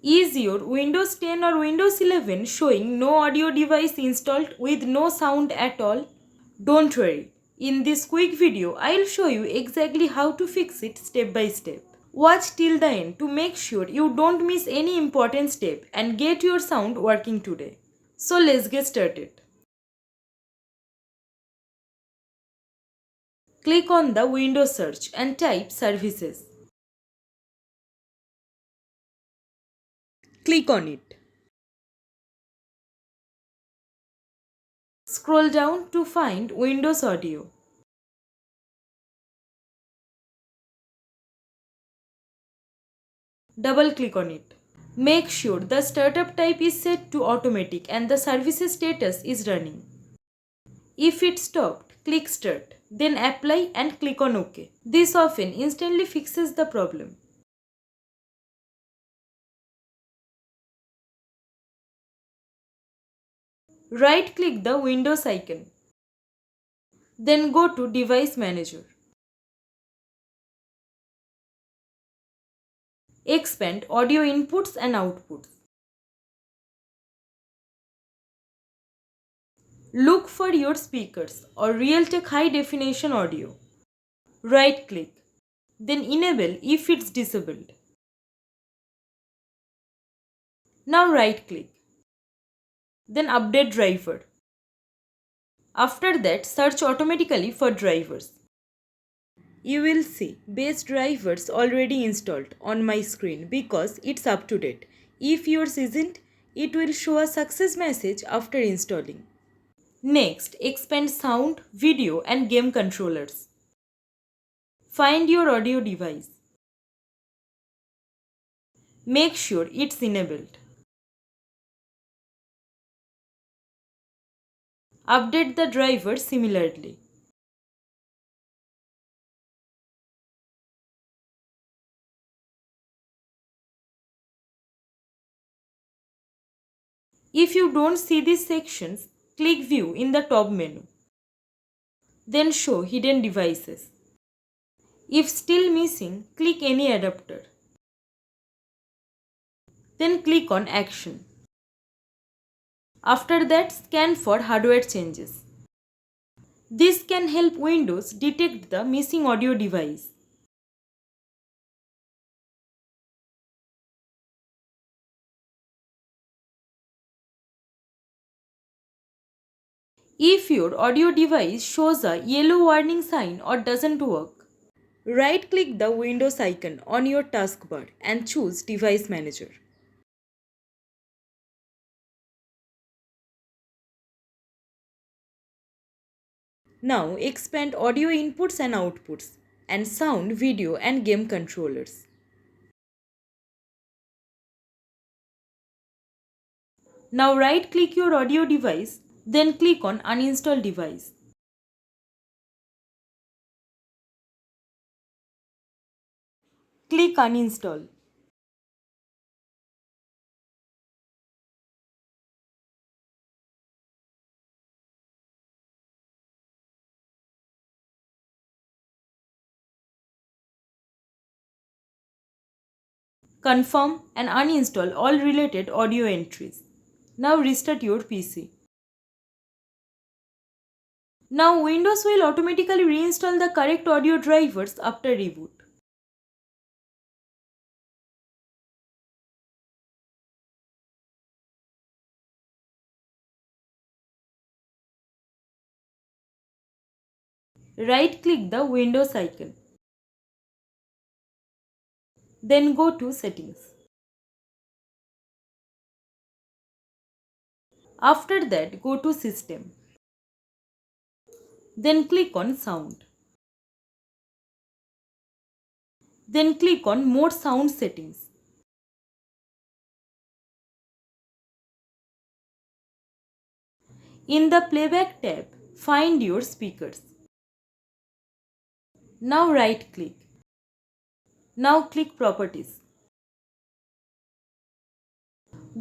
Is your Windows 10 or Windows 11 showing no audio device installed with no sound at all? Don't worry. In this quick video, I'll show you exactly how to fix it step by step. Watch till the end to make sure you don't miss any important step and get your sound working today. So let's get started. Click on the Windows search and type services. Click on it. Scroll down to find Windows Audio. Double click on it. Make sure the startup type is set to automatic and the services status is running. If it stopped, click Start, then Apply and click on OK. This often instantly fixes the problem. Right click the Windows icon. Then go to Device Manager. Expand audio inputs and outputs. Look for your speakers or Realtek high definition audio. Right click. Then enable if it's disabled. Now right click. Then update driver. After that, search automatically for drivers. You will see base drivers already installed on my screen because it's up to date. If yours isn't, it will show a success message after installing. Next, expand sound, video and game controllers. Find your audio device. Make sure it's enabled. Update the driver similarly. If you don't see these sections, click View in the top menu. Then show hidden devices. If still missing, click any adapter. Then click on Action. After that, scan for hardware changes. This can help Windows detect the missing audio device. If your audio device shows a yellow warning sign or doesn't work, right-click the Windows icon on your taskbar and choose Device Manager. Now expand audio inputs and outputs and sound, video and game controllers. Now right-click your audio device, then click on Uninstall device. Click Uninstall. Confirm and uninstall all related audio entries. Now restart your PC. Now Windows will automatically reinstall the correct audio drivers after reboot. Right-click the Windows icon. Then go to Settings. After that, go to System. Then click on Sound. Then click on More Sound Settings. In the Playback tab, find your speakers. Now right-click. Now click Properties.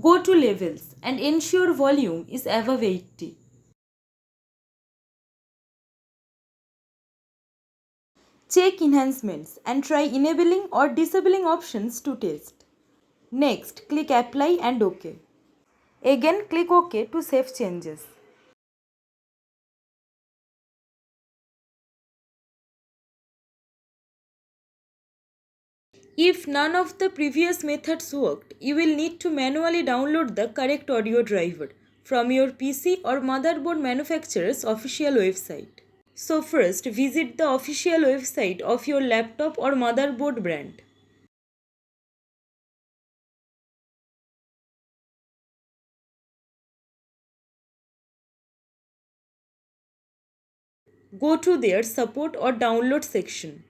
Go to Levels and ensure volume is above 80. Check enhancements and try enabling or disabling options to test. Next, click Apply and OK. Again, click OK to save changes. If none of the previous methods worked, you will need to manually download the correct audio driver from your PC or motherboard manufacturer's official website. So first, visit the official website of your laptop or motherboard brand. Go to their support or download section.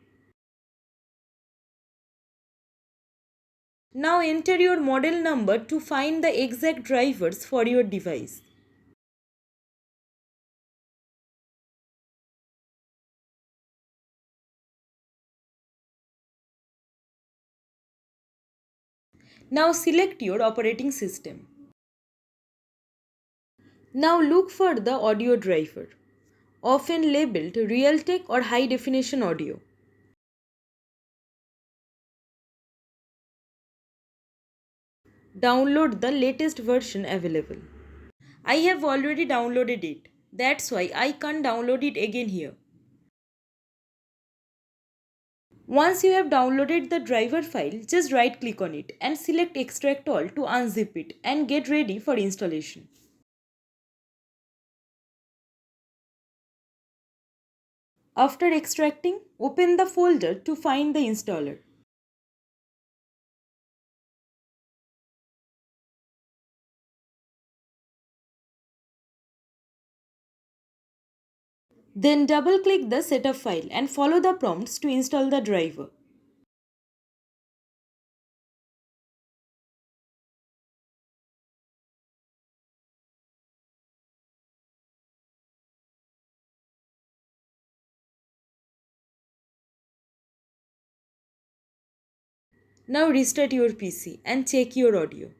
Now enter your model number to find the exact drivers for your device. Now select your operating system. Now look for the audio driver, often labeled Realtek or High Definition Audio. Download the latest version available. I have already downloaded it. That's why I can't download it again here. Once you have downloaded the driver file, just right click on it and select Extract All to unzip it and get ready for installation. After extracting, open the folder to find the installer. Then double-click the setup file and follow the prompts to install the driver. Now restart your PC and check your audio.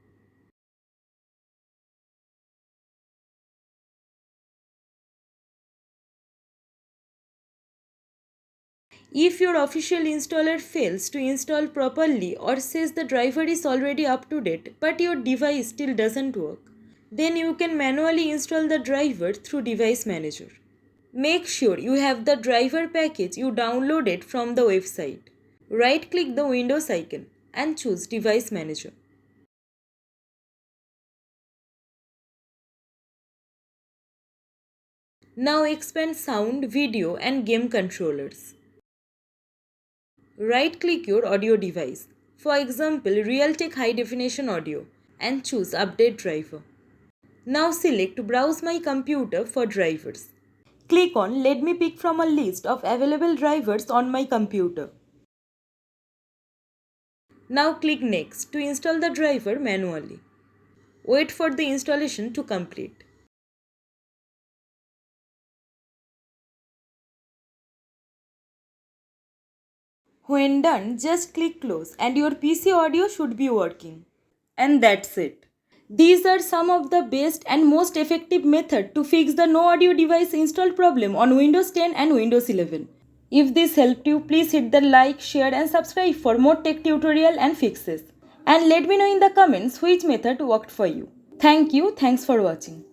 If your official installer fails to install properly or says the driver is already up to date but your device still doesn't work, then you can manually install the driver through Device Manager. Make sure you have the driver package you downloaded from the website. Right-click the Windows icon and choose Device Manager. Now expand sound, video and game controllers. Right-click your audio device, for example Realtek High Definition Audio, and choose Update Driver. Now select Browse My Computer for drivers. Click on Let me pick from a list of available drivers on my computer. Now click Next to install the driver manually. Wait for the installation to complete. When done, just click Close and your PC audio should be working. And that's it. These are some of the best and most effective methods to fix the no audio device install problem on Windows 10 and Windows 11. If this helped you, please hit the like, share and subscribe for more tech tutorial and fixes. And let me know in the comments which method worked for you. Thanks for watching.